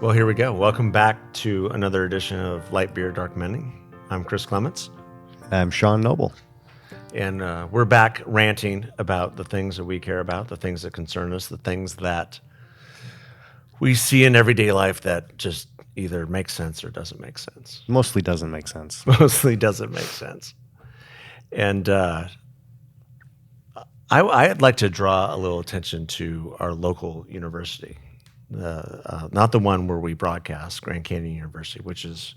Well, here we go. Welcome back to another edition of Light Beer, Dark Mending. I'm Chris Clements. I'm Sean Noble. And we're back ranting about the things that we care about, the things that concern us, the things that we see in everyday life that just either makes sense or doesn't make sense. Mostly doesn't make sense. Mostly doesn't make sense. And I'd like to draw a little attention to our local university. Not the one where we broadcast, Grand Canyon University, which is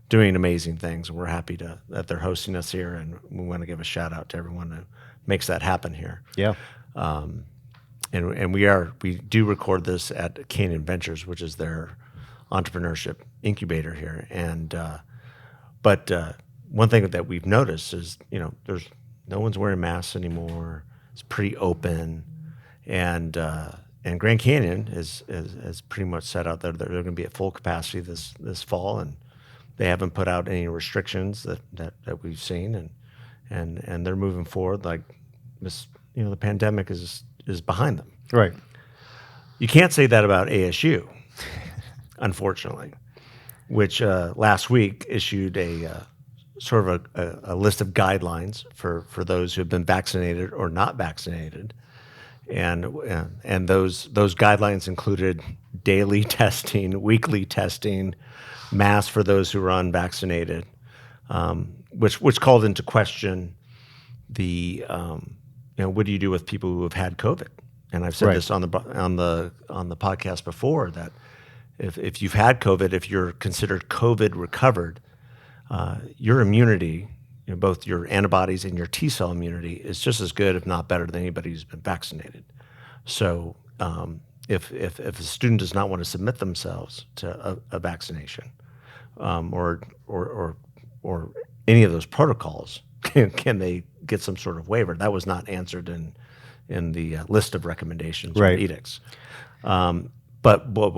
doing amazing things, and we're happy that they're hosting us here, and we want to give a shout out to everyone who makes that happen here. Yeah. And we do record this at Canyon Ventures, which is their entrepreneurship incubator here. And but one thing that we've noticed is, there's no one's wearing masks anymore. It's pretty open, and Grand Canyon is pretty much set out there. They're going to be at full capacity this fall, and they haven't put out any restrictions that we've seen, and they're moving forward like this. The pandemic is behind them. Right. You can't say that about ASU, unfortunately, which last week issued a sort of a list of guidelines for those who have been vaccinated or not vaccinated. And those guidelines included daily testing, weekly testing, masks for those who are unvaccinated, which called into question the what do you do with people who have had COVID? And I've said this on the podcast before, that if you've had COVID, if you're considered COVID recovered, your immunity, both your antibodies and your T cell immunity, is just as good, if not better, than anybody who's been vaccinated. So if a student does not want to submit themselves to a vaccination or any of those protocols, can they get some sort of waiver? That was not answered in the list of recommendations or edicts. But what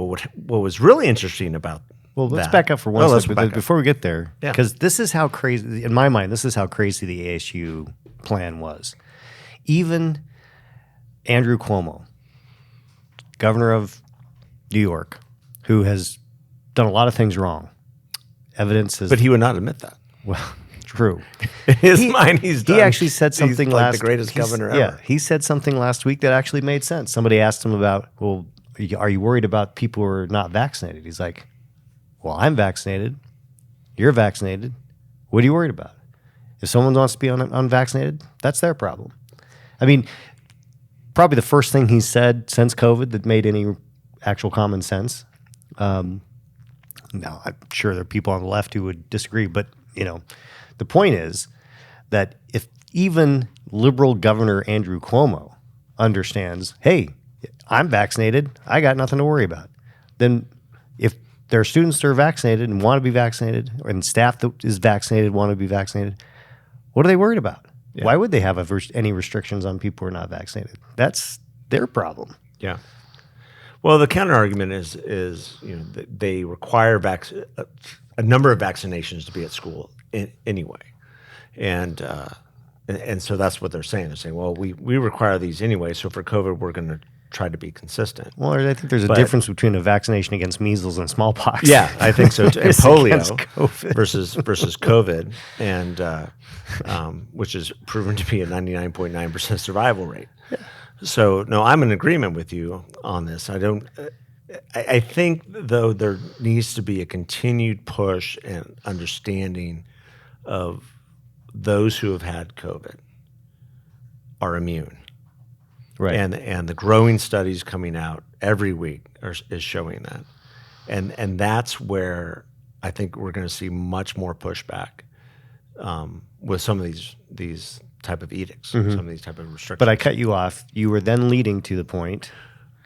was really interesting about let's back up for one second before we get there, because this is how crazy, in my mind, this is how crazy the ASU plan was. Even Andrew Cuomo, governor of New York, who has done a lot of things wrong, evidence is... But he would not admit that. Well, true. In his mind, he's done. He actually said something he's like the greatest governor ever. Yeah, he said something last week that actually made sense. Somebody asked him about, well, are you worried about people who are not vaccinated? He's like, well, I'm vaccinated. You're vaccinated. What are you worried about? If someone wants to be unvaccinated, that's their problem. I mean, probably the first thing he said since COVID that made any actual common sense. Now, I'm sure there are people on the left who would disagree, but the point is that if even liberal Governor Andrew Cuomo understands, hey, I'm vaccinated, I got nothing to worry about, then if there are students that are vaccinated and want to be vaccinated, and staff that is vaccinated want to be vaccinated, what are they worried about? Yeah. Why would they have any restrictions on people who are not vaccinated? That's their problem. Yeah. Well, the counter argument is that they require a number of vaccinations to be at school anyway, and so that's what they're saying. They're saying, well, we require these anyway, so for COVID we're going to try to be consistent. Well, I think there's a difference between a vaccination against measles and smallpox. Yeah, I think so too. And polio versus COVID, and which is proven to be a 99.9% survival rate. Yeah. So no, I'm in agreement with you on this. I think though there needs to be a continued push and understanding of those who have had COVID are immune. Right. And the growing studies coming out every week is showing that. And that's where I think we're going to see much more pushback with some of these type of edicts, some of these type of restrictions. But I cut you off. You were then leading to the point.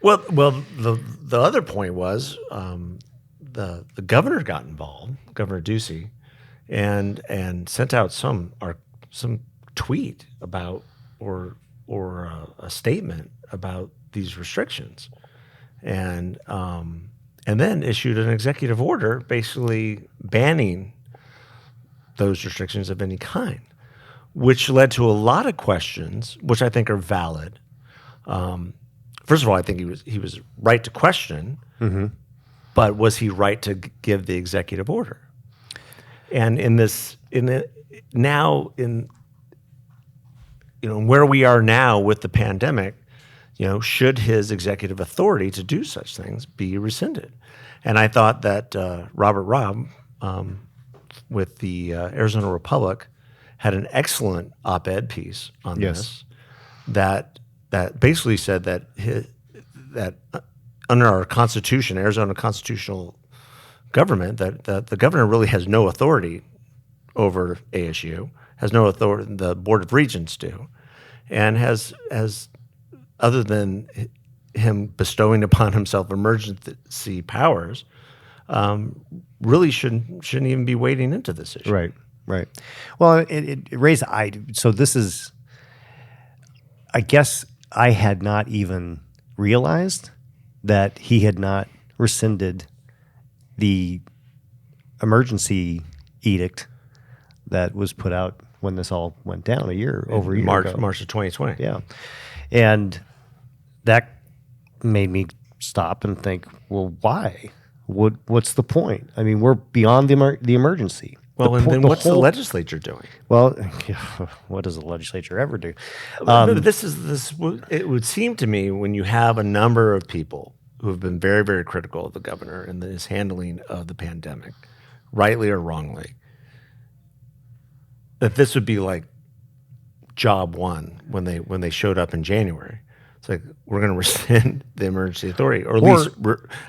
Well, the other point was the governor got involved, Governor Ducey, and sent out some tweet about or a statement about these restrictions, and then issued an executive order basically banning those restrictions of any kind, which led to a lot of questions, which I think are valid. First of all, I think he was right to question but was he right to give the executive order? And where we are now with the pandemic, should his executive authority to do such things be rescinded? And I thought that Robert Robb, with the Arizona Republic, had an excellent op-ed piece on this that basically said that under our Constitution, Arizona constitutional government, that the governor really has no authority over ASU, has no authority. The Board of Regents do, and has other than him bestowing upon himself emergency powers, really shouldn't even be wading into this issue. Right. Well, it raised. So this is. I guess I had not even realized that he had not rescinded the emergency edict that was put out when this all went down over a year ago. March of 2020. Yeah. And that made me stop and think, well, why? What's the point? I mean, we're beyond the emergency. Well, then what's the legislature doing? Well, what does the legislature ever do? It would seem to me, when you have a number of people who have been very, very critical of the governor and his handling of the pandemic, rightly or wrongly, that this would be like job one when they showed up in January. It's like, we're going to rescind the emergency authority, or at least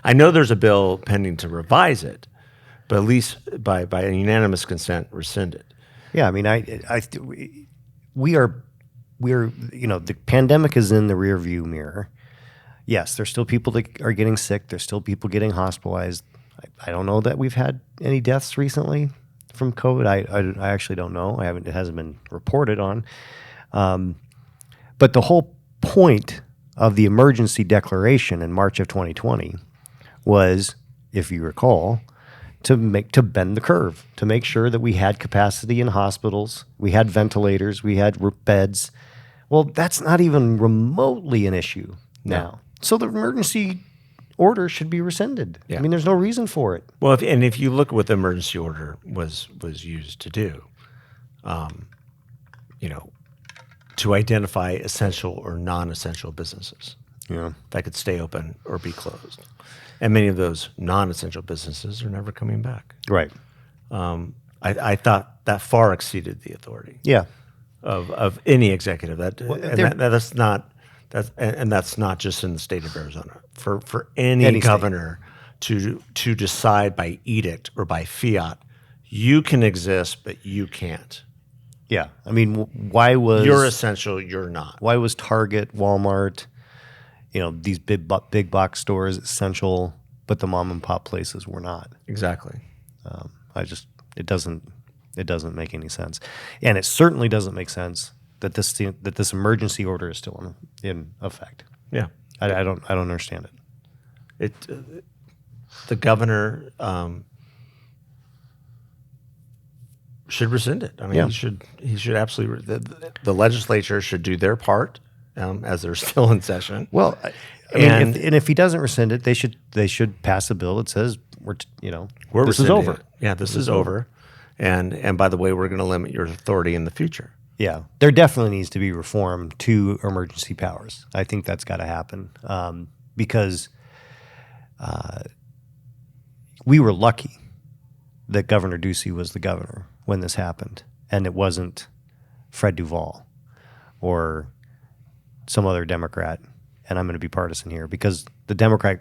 I know there's a bill pending to revise it, but at least by a unanimous consent, rescind it. Yeah, I mean, we're the pandemic is in the rearview mirror. Yes, there's still people that are getting sick. There's still people getting hospitalized. I don't know that we've had any deaths recently from COVID. I actually don't know. It hasn't been reported on. But the whole point of the emergency declaration in March of 2020 was, if you recall, to bend the curve, to make sure that we had capacity in hospitals, we had ventilators, we had beds. Well, that's not even remotely an issue now. So the emergency order should be rescinded. Yeah. I mean, there's no reason for it. Well, if you look at what the emergency order was used to do, to identify essential or non-essential businesses that could stay open or be closed. And many of those non-essential businesses are never coming back. Right. I thought that far exceeded the authority of any executive. That's not just in the state of Arizona. For any governor to decide by edict or by fiat, you can exist, but you can't. Yeah. I mean, why was... You're essential, you're not. Why was Target, Walmart, these big box stores essential, but the mom and pop places were not? Exactly. It doesn't make any sense. And it certainly doesn't make sense that this emergency order is still in effect. Yeah. I don't understand it. The governor should rescind it. I mean, he should absolutely. The legislature should do their part as they're still in session. Well, if he doesn't rescind it, they should pass a bill that says this is over. Yeah, this is over. And by the way, we're going to limit your authority in the future. Yeah, there definitely needs to be reform to emergency powers. I think that's got to happen because we were lucky that Governor Ducey was the governor when this happened, and it wasn't Fred Duvall or some other Democrat. And I'm going to be partisan here because the Democrat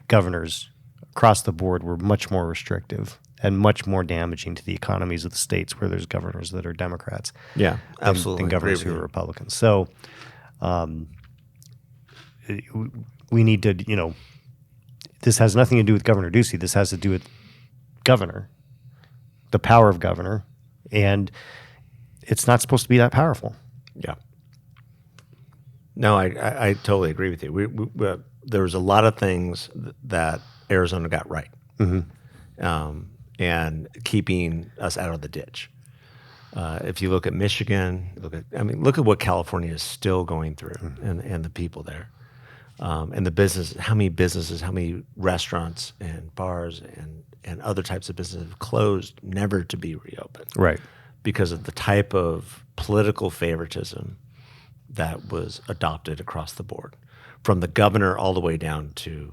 governors across the board were much more restrictive and much more damaging to the economies of the states where there's governors that are Democrats. Yeah, absolutely. Than governors who are Republicans. So we need to, this has nothing to do with Governor Ducey. This has to do with governor, the power of governor, and it's not supposed to be that powerful. Yeah. No, I totally agree with you. There was a lot of things that Arizona got right. Mm-hmm. And keeping us out of the ditch. If you look at Michigan, look at what California is still going through, and the people there. And the business, how many businesses, how many restaurants and bars and other types of businesses have closed, never to be reopened. Right. Because of the type of political favoritism that was adopted across the board, from the governor all the way down to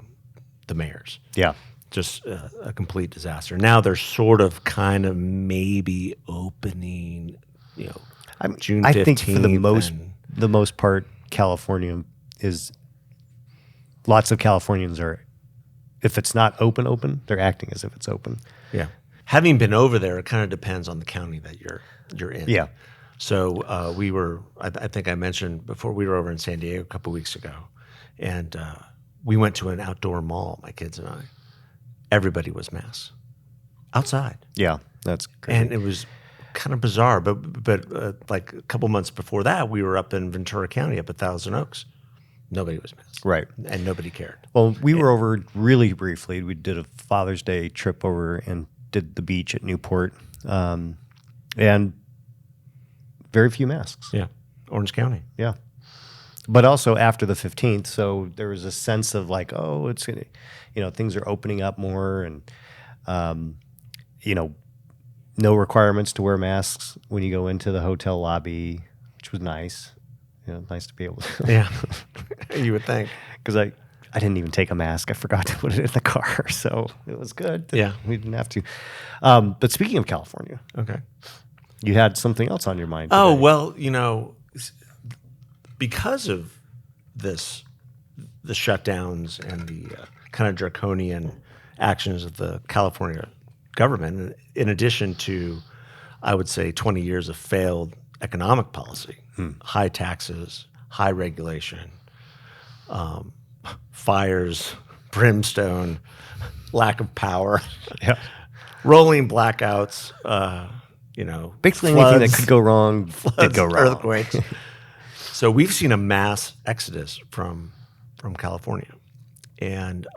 the mayors. Yeah. Just a complete disaster. Now they're sort of kind of maybe opening, June 15th. I think for the most part, California is, lots of Californians are, if it's not open, they're acting as if it's open. Yeah. Having been over there, it kind of depends on the county that you're in. Yeah. So we were, I think I mentioned before, we were over in San Diego a couple weeks ago, and we went to an outdoor mall, my kids and I. Everybody was masked outside. Yeah, that's crazy. And it was kind of bizarre. But like a couple months before that, we were up in Ventura County, up at Thousand Oaks. Nobody was masked. Right. And nobody cared. Well, we were over really briefly. We did a Father's Day trip over and did the beach at Newport. And very few masks. Yeah. Orange County. Yeah. But also after the 15th, so there was a sense of like, oh, it's gonna, things are opening up more, and no requirements to wear masks when you go into the hotel lobby, which was nice. Nice to be able to. Yeah, you would think, because I didn't even take a mask. I forgot to put it in the car, so it was good. Yeah, we didn't have to. But speaking of California, okay, you had something else on your mind today. Oh well, because of the shutdowns and the kind of draconian actions of the California government, in addition to, I would say, 20 years of failed economic policy, high taxes, high regulation, fires, brimstone, lack of power, rolling blackouts, basically floods, anything that could go wrong did go wrong. Earthquakes. So we've seen a mass exodus from California, and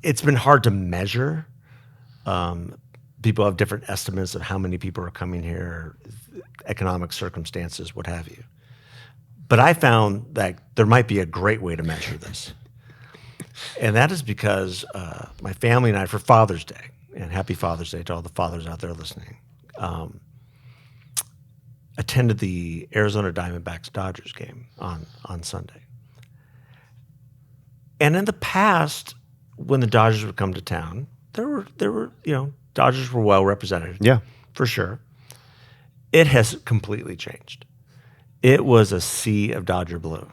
it's been hard to measure. People have different estimates of how many people are coming here, economic circumstances, what have you. But I found that there might be a great way to measure this, and that is because my family and I, for Father's Day, and happy Father's Day to all the fathers out there listening, attended the Arizona Diamondbacks Dodgers game on Sunday. And in the past, when the Dodgers would come to town, there were Dodgers were well represented. Yeah, for sure. It has completely changed. It was a sea of Dodger blue,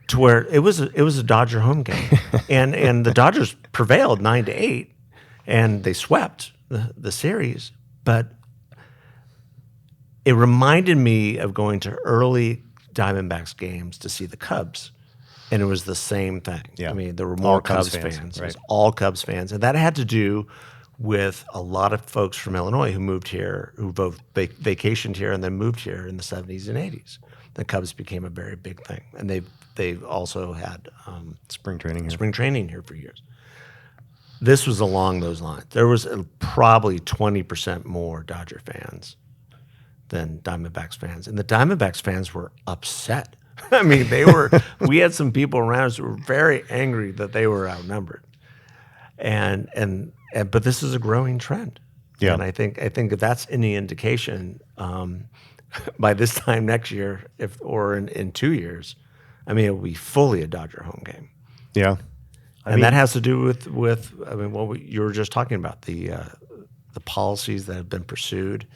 to where it was a Dodger home game, and the Dodgers prevailed 9-8, and they swept the series, but it reminded me of going to early Diamondbacks games to see the Cubs, and it was the same thing. Yeah. I mean, there were more All Cubs fans. fans, It right. was all Cubs fans, and that had to do with a lot of folks from Illinois who moved here, who both vacationed here and then moved here in the 70s and 80s. The Cubs became a very big thing, and they've also had spring training here for years. This was along those lines. There was probably 20% more Dodger fans than Diamondbacks fans. And the Diamondbacks fans were upset. I mean, we had some people around us who were very angry that they were outnumbered. But this is a growing trend. Yeah. And I think if that's any indication, by this time next year, or in 2 years, I mean, it will be fully a Dodger home game. Yeah. And that has to do with what you were just talking about, the policies that have been pursued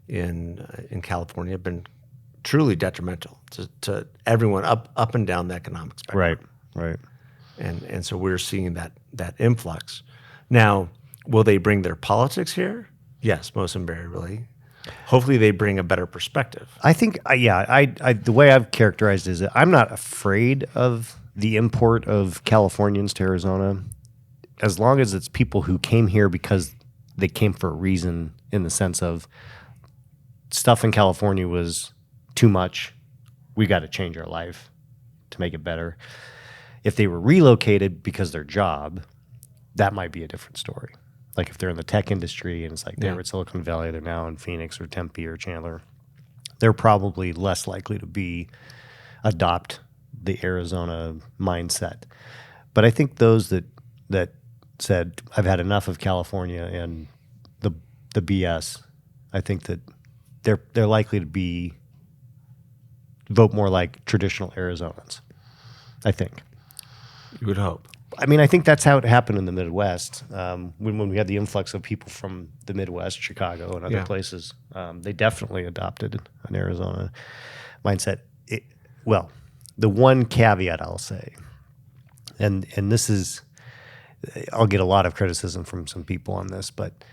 in California have been truly detrimental to everyone up and down the economic spectrum. Right. And so we're seeing that influx. Now, will they bring their politics here? Yes, most invariably. Hopefully they bring a better perspective. I think, the way I've characterized it is that I'm not afraid of the import of Californians to Arizona, as long as it's people who came here because they came for a reason, in the sense of stuff in California was too much. We got to change our life to make it better. If they were relocated because their job, that might be a different story. Like if they're in the tech industry and it's like they were at Silicon Valley, they're now in Phoenix or Tempe or Chandler, they're probably less likely to adopt the Arizona mindset. But I think those that said, I've had enough of California and the BS, I think that they're likely to vote more like traditional Arizonans, I think. You would hope. I mean, I think that's how it happened in the Midwest. When we had the influx of people from the Midwest, Chicago and other places, they definitely adopted an Arizona mindset. Well, the one caveat I'll say, and this is, I'll get a lot of criticism from some people on this, but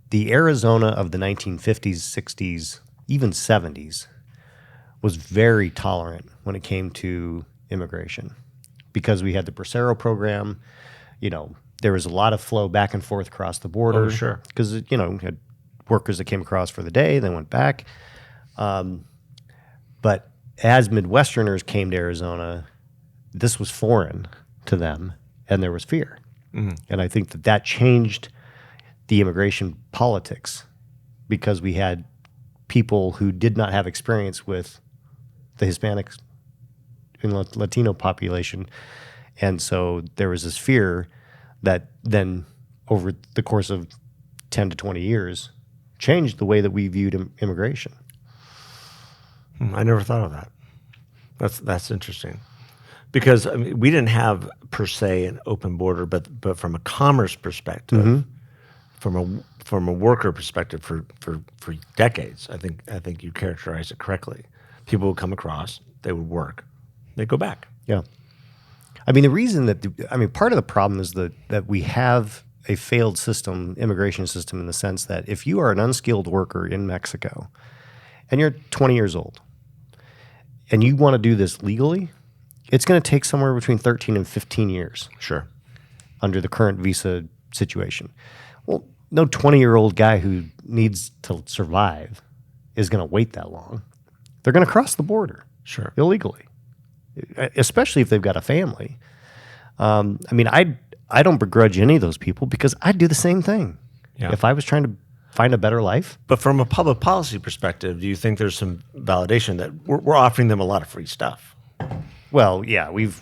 the Arizona of the 1950s, 60s, even 70s was very tolerant when it came to immigration because we had the Bracero program. There was a lot of flow back and forth across the border. Oh, sure. Because, we had workers that came across for the day, then went back. But as Midwesterners came to Arizona, this was foreign to them, and there was fear. Mm-hmm. And I think that changed the immigration politics because we had people who did not have experience with the Hispanic and Latino population. And so there was this fear that then over the course of 10 to 20 years changed the way that we viewed immigration. I never thought of that. That's interesting. Because we didn't have per se an open border, but from a commerce perspective, from a worker perspective, for decades, I think you characterized it correctly. People would come across, they would work, they'd go back. Yeah, I mean the reason part of the problem is that we have a failed immigration system, in the sense that if you are an unskilled worker in Mexico, and you're 20 years old, and you want to do this legally, it's going to take somewhere between 13 and 15 years. Sure. Under the current visa situation. Well, no 20-year-old guy who needs to survive is going to wait that long. They're going to cross the border. Sure. Illegally, especially if they've got a family. I don't begrudge any of those people because I'd do the same thing. Yeah. If I was trying to find a better life. But from a public policy perspective, do you think there's some validation that we're offering them a lot of free stuff? Well, yeah, we've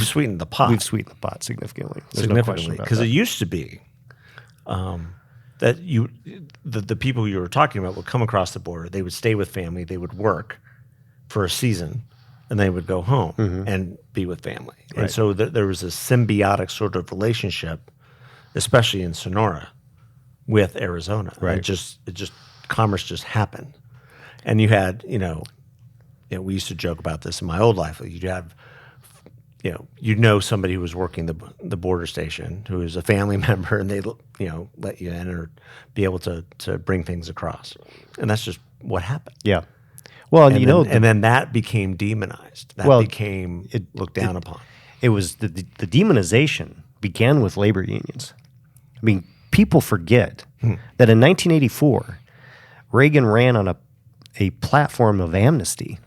sweetened the pot. We've sweetened the pot significantly. There's no question about that. Because it used to be that the people you were talking about would come across the border, they would stay with family, they would work for a season, and they would go home and be with family. Right. And so there was a symbiotic sort of relationship, especially in Sonora, with Arizona. Right. It just commerce just happened. And you had, we used to joke about this in my old life. You'd have, somebody who was working the border station who was a family member, and they, let you in or be able to bring things across. And that's just what happened. Yeah. Well, and then that became demonized. That became looked down upon. It was the demonization began with labor unions. I mean, people forget that in 1984, Reagan ran on a platform of amnesty.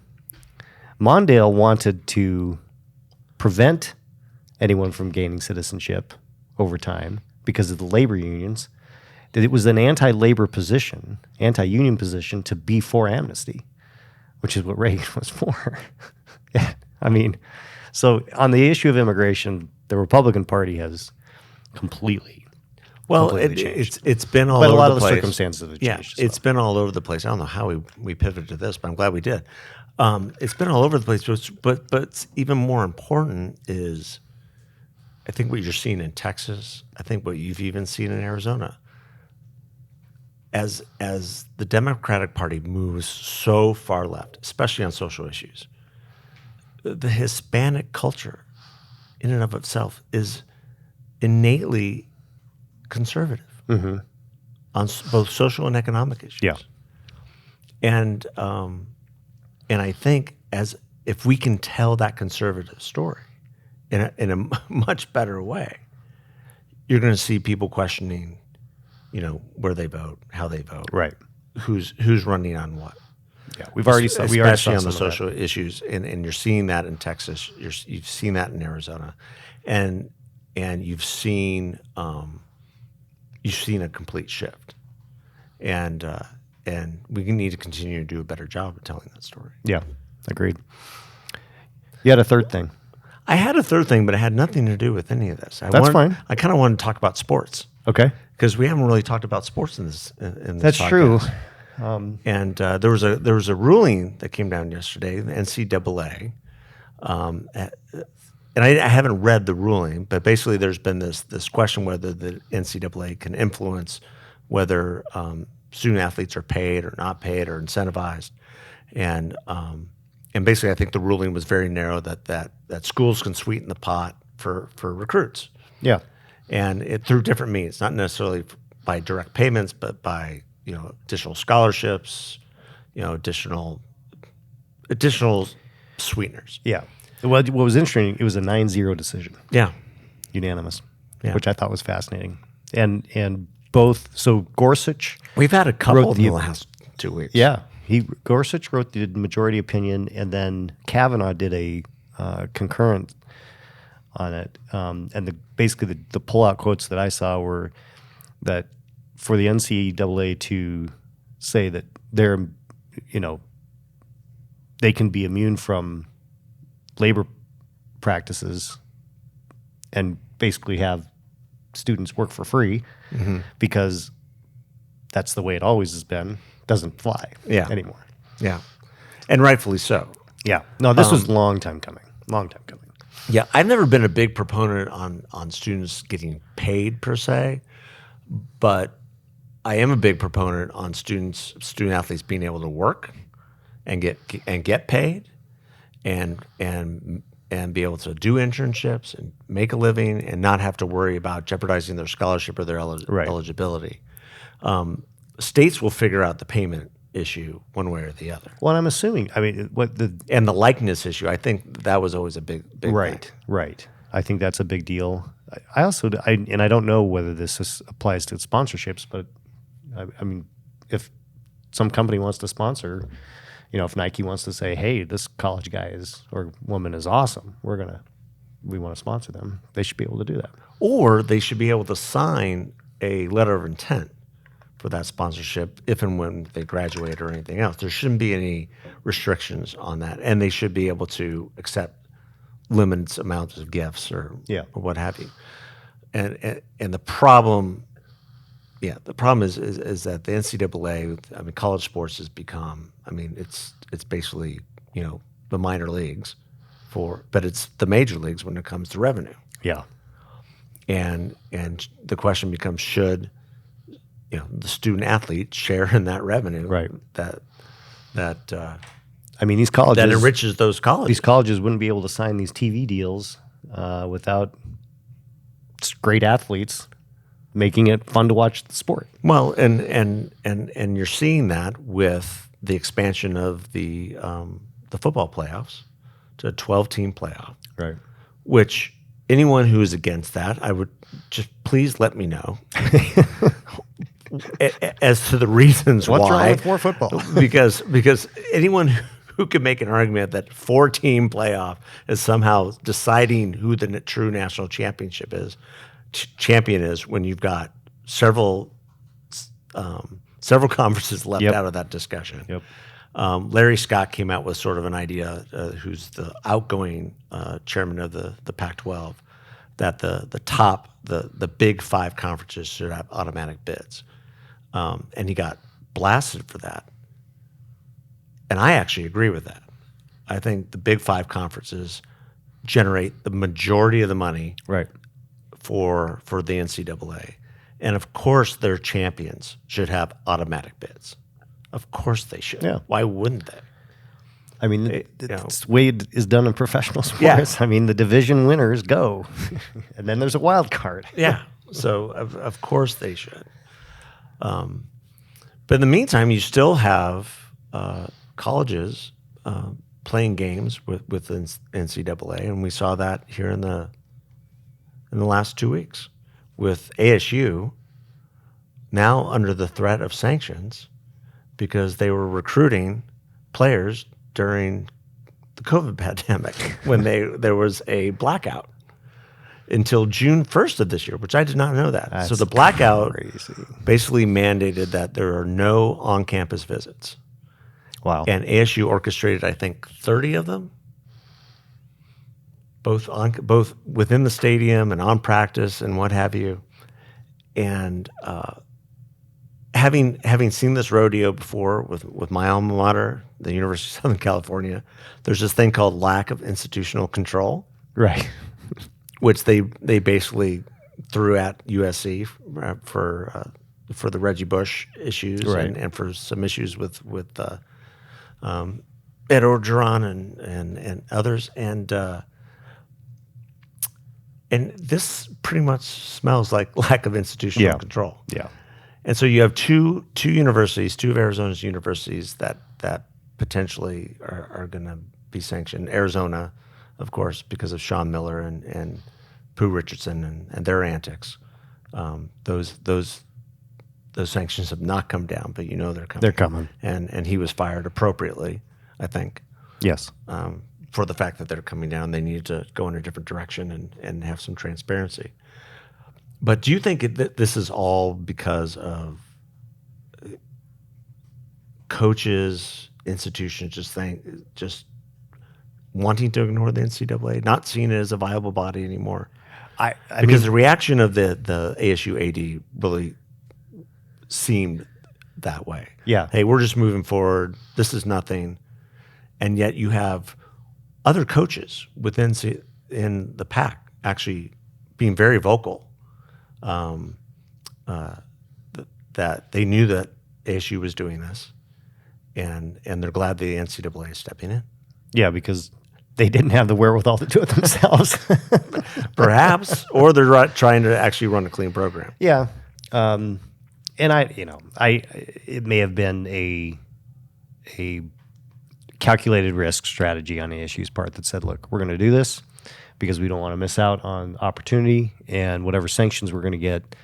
Mondale wanted to prevent anyone from gaining citizenship over time because of the labor unions. That it was an anti-labor position, anti-union position to be for amnesty, which is what Reagan was for. So on the issue of immigration, the Republican Party has completely changed. It's been all over the place. But a lot of the circumstances have changed. Yeah, it's been all over the place. I don't know how we pivoted to this, but I'm glad we did. It's been all over the place, but even more important is, I think what you're seeing in Texas, I think what you've even seen in Arizona, as the Democratic Party moves so far left, especially on social issues, the Hispanic culture in and of itself is innately conservative on both social and economic issues. Yeah. And I think if we can tell that conservative story in a much better way, you're going to see people questioning, where they vote, how they vote, right? Who's running on what. Yeah, especially on the social issues, and you're seeing that in Texas. You've seen that in Arizona, and you've seen a complete shift, and we need to continue to do a better job of telling that story. Yeah, agreed. You had a third thing. I had a third thing, but it had nothing to do with any of this. That's fine. I kind of wanted to talk about sports Okay. because we haven't really talked about sports in this. In this That's podcast. true. And there was a ruling that came down yesterday, the NCAA, and I haven't read the ruling, but basically there's been this question whether the NCAA can influence whether student athletes are paid or not paid or incentivized, and basically I think the ruling was very narrow that schools can sweeten the pot for recruits, Yeah. and it through different means, not necessarily by direct payments, but by additional scholarships, additional sweeteners. Yeah. What was interesting, it was a 9-0 decision, Yeah. unanimous, Yeah. which I thought was fascinating. And both, so Gorsuch, We've had a couple Wrote in the the- last 2 weeks. yeah, Gorsuch wrote the majority opinion, and then Kavanaugh did a concurrent on it. And basically the pullout quotes that I saw were that for the NCAA to say that they're, they can be immune from labor practices and basically have students work for free because that's the way it always has been, doesn't fly anymore. Yeah. And rightfully so. Yeah. No, this was a long time coming. Long time coming. Yeah. I've never been a big proponent on students getting paid per se, but I am a big proponent on student athletes being able to work and get paid and be able to do internships and make a living and not have to worry about jeopardizing their scholarship or their eligibility. States will figure out the payment issue one way or the other. Well, I'm assuming, And the likeness issue, I think that was always a big right, thing. right. I think that's a big deal. I also, and I don't know whether this applies to sponsorships, but I mean, if some company wants to sponsor, if Nike wants to say, hey, this college guy or woman is awesome, we want to sponsor them, they should be able to do that. Or they should be able to sign a letter of intent for that sponsorship if and when they graduate or anything else. There shouldn't be any restrictions on that. And they should be able to accept limited amounts of gifts or what have you. And the problem, is that the NCAA, college sports has become, it's basically, the minor leagues but it's the major leagues when it comes to revenue. Yeah. And the question becomes, should the student athlete share in that revenue? Right. These colleges that enriches those colleges. These colleges wouldn't be able to sign these TV deals without great athletes making it fun to watch the sport. Well, and you're seeing that with the expansion of the football playoffs to a 12-team playoff. Right. Which anyone who is against that, I would just please let me know as to the reasons What's why. wrong with more football? because anyone who could make an argument that 4-team playoff is somehow deciding who the true national championship is. Champion is when you've got several conferences left out of that discussion. Yep. Larry Scott came out with sort of an idea, who's the outgoing chairman of the Pac-12, that the big 5 conferences should have automatic bids, and he got blasted for that. And I actually agree with that. I think the big 5 conferences generate the majority of the money, right, for the NCAA. And of course their champions should have automatic bids. Of course they should. Yeah. Why wouldn't they? It's the way it is done in professional sports. Yeah. The division winners go, and then there's a wild card. Yeah. So of course they should. But in the meantime, you still have colleges playing games with NCAA, and we saw that here in the last 2 weeks with ASU now under the threat of sanctions because they were recruiting players during the COVID pandemic when there was a blackout until June 1st of this year, which I did not know that. That's so the blackout crazy. Basically mandated that there are no on-campus visits. Wow. And ASU orchestrated, I think, 30 of them. both within the stadium and on practice and what have you. And having seen this rodeo before with my alma mater, the University of Southern California, there's this thing called lack of institutional control, Right. which they basically threw at USC for the Reggie Bush issues Right. and for some issues with Ed Orgeron and others, and this pretty much smells like lack of institutional Yeah. control. Yeah. And so you have two universities, two of Arizona's universities that potentially are going to be sanctioned. Arizona, of course, because of Sean Miller and Pooh Richardson and their antics. Those sanctions have not come down, but you know they're coming. They're coming. And he was fired appropriately, I think, Yes. for the fact that they're coming down. They needed to go in a different direction and have some transparency. But do you think that this is all because of coaches, institutions just wanting to ignore the NCAA, not seeing it as a viable body anymore? Because the reaction of the ASU AD really seemed that way. Yeah. Hey, we're just moving forward. This is nothing. And yet you have other coaches in the pack actually being very vocal. That they knew that ASU was doing this, and they're glad the NCAA is stepping in. Yeah, because they didn't have the wherewithal to do it themselves. Perhaps, or they're trying to actually run a clean program. Yeah. And it may have been a calculated risk strategy on ASU's part that said, look, we're going to do this because we don't want to miss out on opportunity, and whatever sanctions we're going to get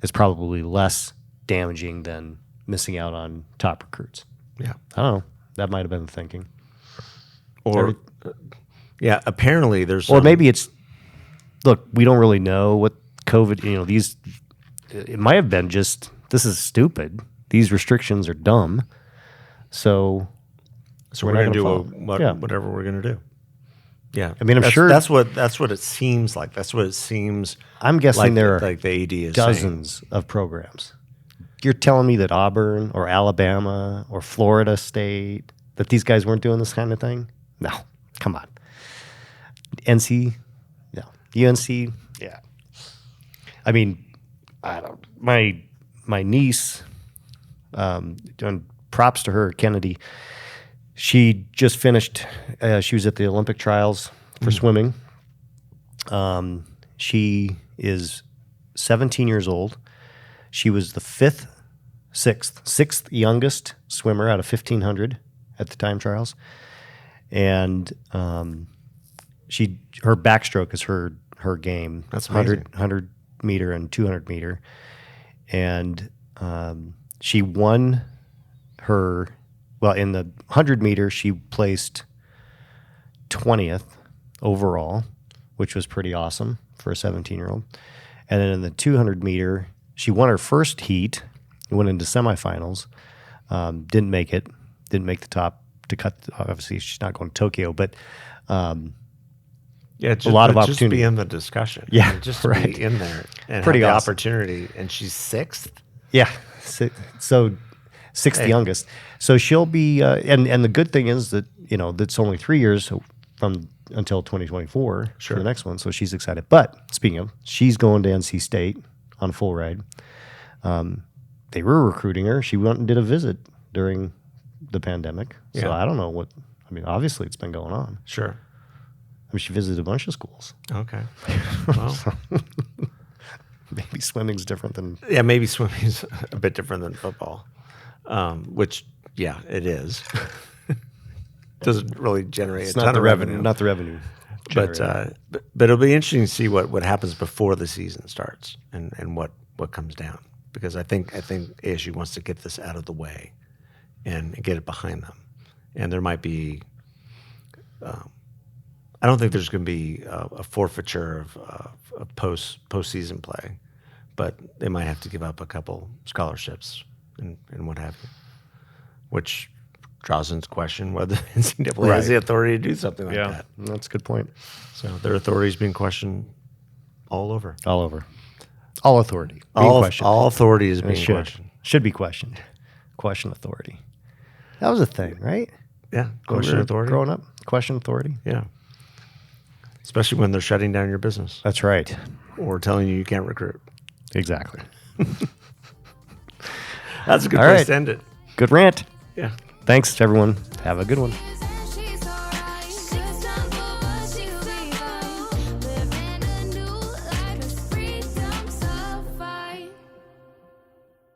is probably less damaging than missing out on top recruits. Yeah. I don't know. That might have been the thinking. Or, yeah, apparently there's Or maybe it's, look, we don't really know what COVID, it might have been just, this is stupid. These restrictions are dumb. So we're going to do follow. whatever we're going to do. Yeah. I mean, I'm sure that's what it seems like. That's what it seems. I'm guessing like there are like the AD is dozens of programs. You're telling me that Auburn or Alabama or Florida State, that these guys weren't doing this kind of thing? No, come on. NC, no. UNC, yeah. I mean, I don't. My niece, doing props to her, Kennedy. She just finished. She was at the Olympic trials for swimming. She is 17 years old. She was the sixth youngest swimmer out of 1,500 at the time trials, and her backstroke is her game. That's amazing. 100 meter and 200 meter, and she won her. Well, in the 100 meter, she placed 20th overall, which was pretty awesome for a 17-year-old. And then in the 200 meter, she won her first heat, went into semifinals, didn't make it, didn't make the top to cut. Obviously, she's not going to Tokyo, but a lot of opportunity. Just be in the discussion. Yeah, I mean, just right. be in there and Pretty have the awesome. opportunity. And she's sixth. Yeah, so sixth youngest. So she'll be, and the good thing is that that's only 3 years from until 2024 for the next one. So she's excited. But speaking of, she's going to NC State on full ride. They were recruiting her. She went and did a visit during the pandemic. So I don't know what. I mean, obviously it's been going on. Sure. I mean, she visited a bunch of schools. Okay. Well, Maybe swimming's different than. yeah, maybe swimming's a bit different than football, which, yeah, it is. Doesn't really generate a ton of revenue. Not the revenue. But it'll be interesting to see what happens before the season starts and what comes down, because I think ASU wants to get this out of the way and get it behind them, and there might be. I don't think there's going to be a forfeiture of postseason play, but they might have to give up a couple scholarships and what have you, which draws into question whether NCAA has the authority to do something like that. That's a good point. So their authority is being questioned all over. All over. All authority. Being questioned. All authority is being should. questioned. Should be questioned. Question authority. That was a thing, right? Yeah, question authority. Growing up, question authority. Yeah. Especially when they're shutting down your business That's right. or telling you can't recruit. Exactly. That's a good All place right. to end it. Good rant. Yeah. Thanks, everyone. Have a good one.